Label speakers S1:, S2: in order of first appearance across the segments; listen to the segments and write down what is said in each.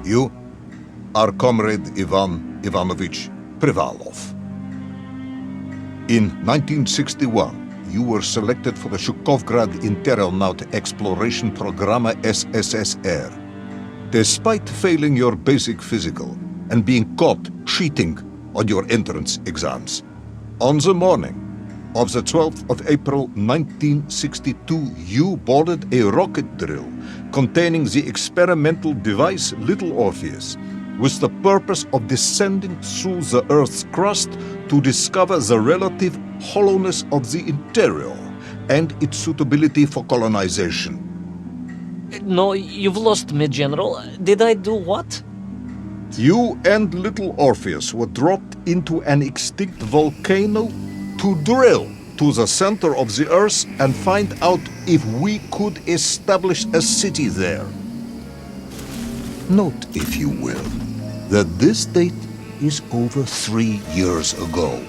S1: You are Comrade Ivan Ivanovich Privalov. In 1961, you were selected for the Shukovgrad Internaut Exploration Program SSSR. Despite failing your basic physical and being caught cheating on your entrance exams, on the morning of the 12th of April 1962, you boarded a rocket drill containing the experimental device Little Orpheus, with the purpose of descending through the Earth's crust to discover the relative hollowness of the interior and its suitability for colonization.
S2: No, you've lost me, General. Did I do what?
S1: You and Little Orpheus were dropped into an extinct volcano to drill to the center of the Earth and find out if we could establish a city there. Note, if you will, that this date is over 3 years ago.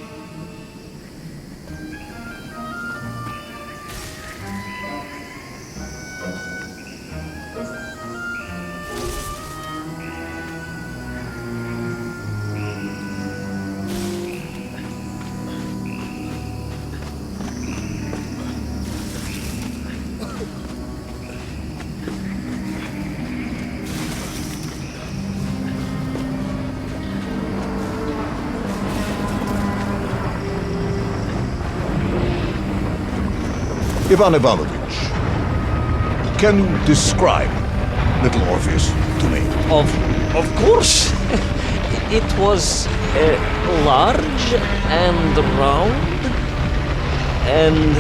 S1: Ivan Ivanovich, can you describe Little Orpheus to me?
S2: Of course. It was large and round and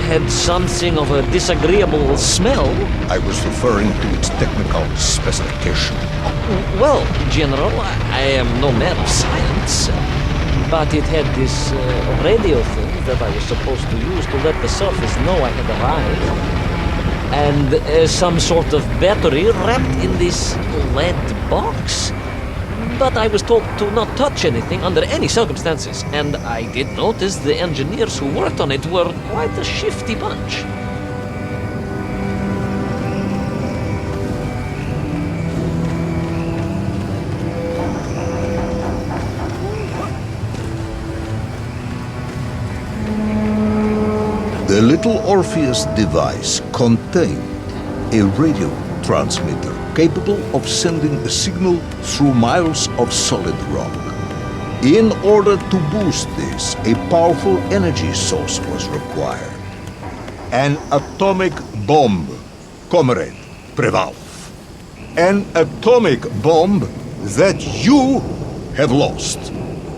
S2: had something of a disagreeable smell.
S1: I was referring to its technical specification.
S2: Well, General, I am no man of science, but it had this radio thing that I was supposed to use to let the surface know I had arrived. And some sort of battery wrapped in this lead box. But I was told to not touch anything under any circumstances, and I did notice the engineers who worked on it were quite a shifty bunch.
S1: The Little Orpheus device contained a radio transmitter capable of sending a signal through miles of solid rock. In order to boost this, a powerful energy source was required. An atomic bomb, Comrade Privalov. An atomic bomb that you have lost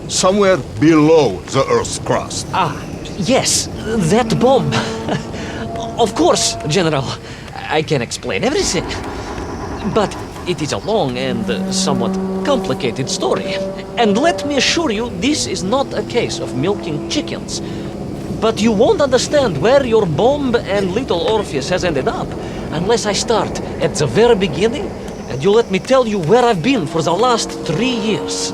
S1: somewhere below the Earth's crust.
S2: Yes, that bomb. Of course, General. I can explain everything. But it is a long and somewhat complicated story. And let me assure you, this is not a case of milking chickens. But you won't understand where your bomb and Little Orpheus has ended up unless I start at the very beginning and you let me tell you where I've been for the last 3 years.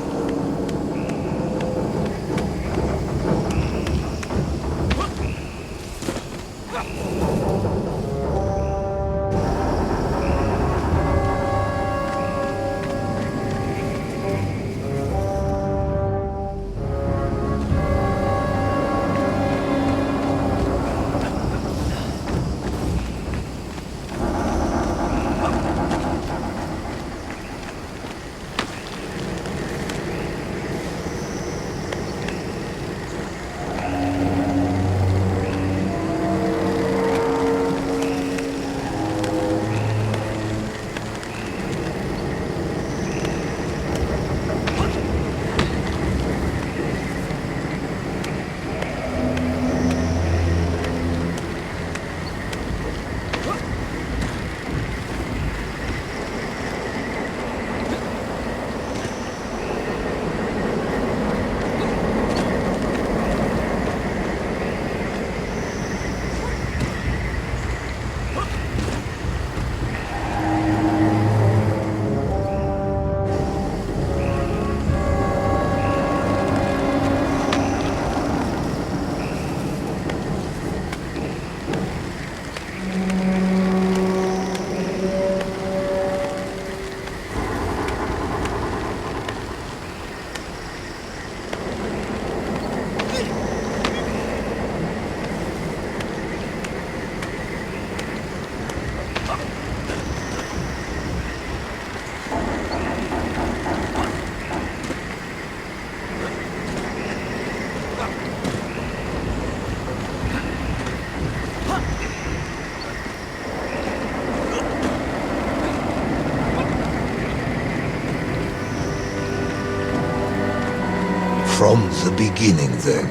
S1: From the beginning, then.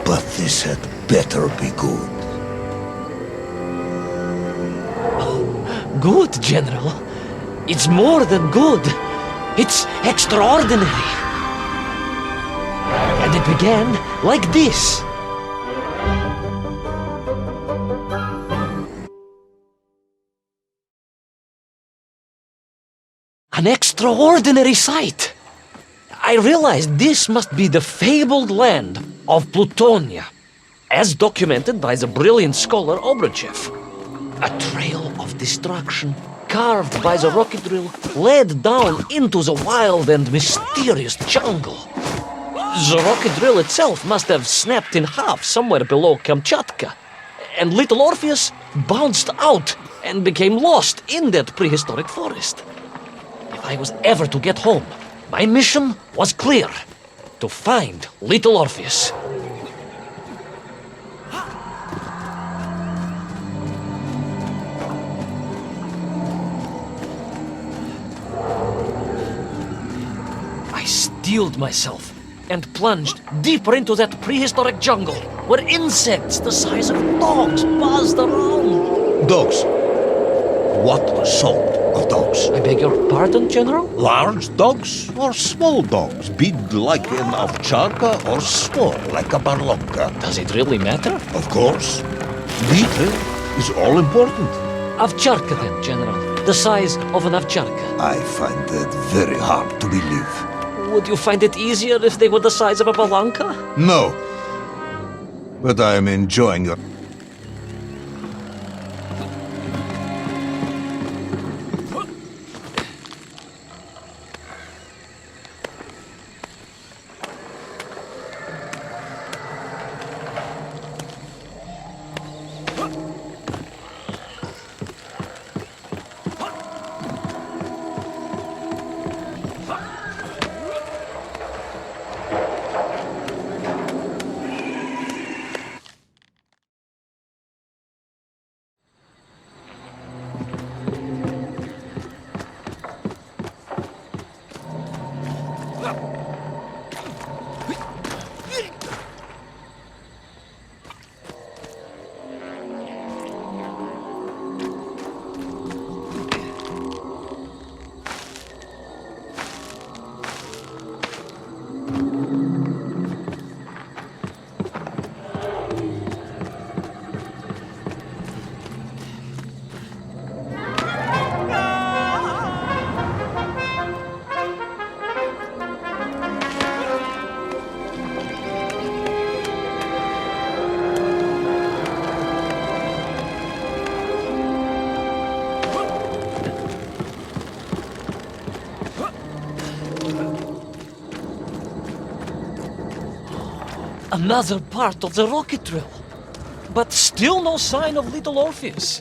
S1: But this had better be good.
S2: Good, General. It's more than good. It's extraordinary. And it began like this. An extraordinary sight. I realized this must be the fabled land of Plutonia, as documented by the brilliant scholar Obruchev. A trail of destruction, carved by the rocket drill, led down into the wild and mysterious jungle. The rocket drill itself must have snapped in half somewhere below Kamchatka, and Little Orpheus bounced out and became lost in that prehistoric forest. If I was ever to get home, my mission was clear: to find Little Orpheus. I steeled myself and plunged deeper into that prehistoric jungle, where insects the size of dogs buzzed around.
S1: Dogs? What sort of dogs?
S2: I beg your pardon, General?
S1: Large dogs or small dogs? Big like an ovcharka or small like a barlonka?
S2: Does it really matter?
S1: Of course. Detail is all important.
S2: Ovcharka then, General. The size of an ovcharka.
S1: I find that very hard to believe.
S2: Would you find it easier if they were the size of a balanka?
S1: No. But I am enjoying your...
S2: Another part of the rocket drill. But still no sign of Little Orpheus.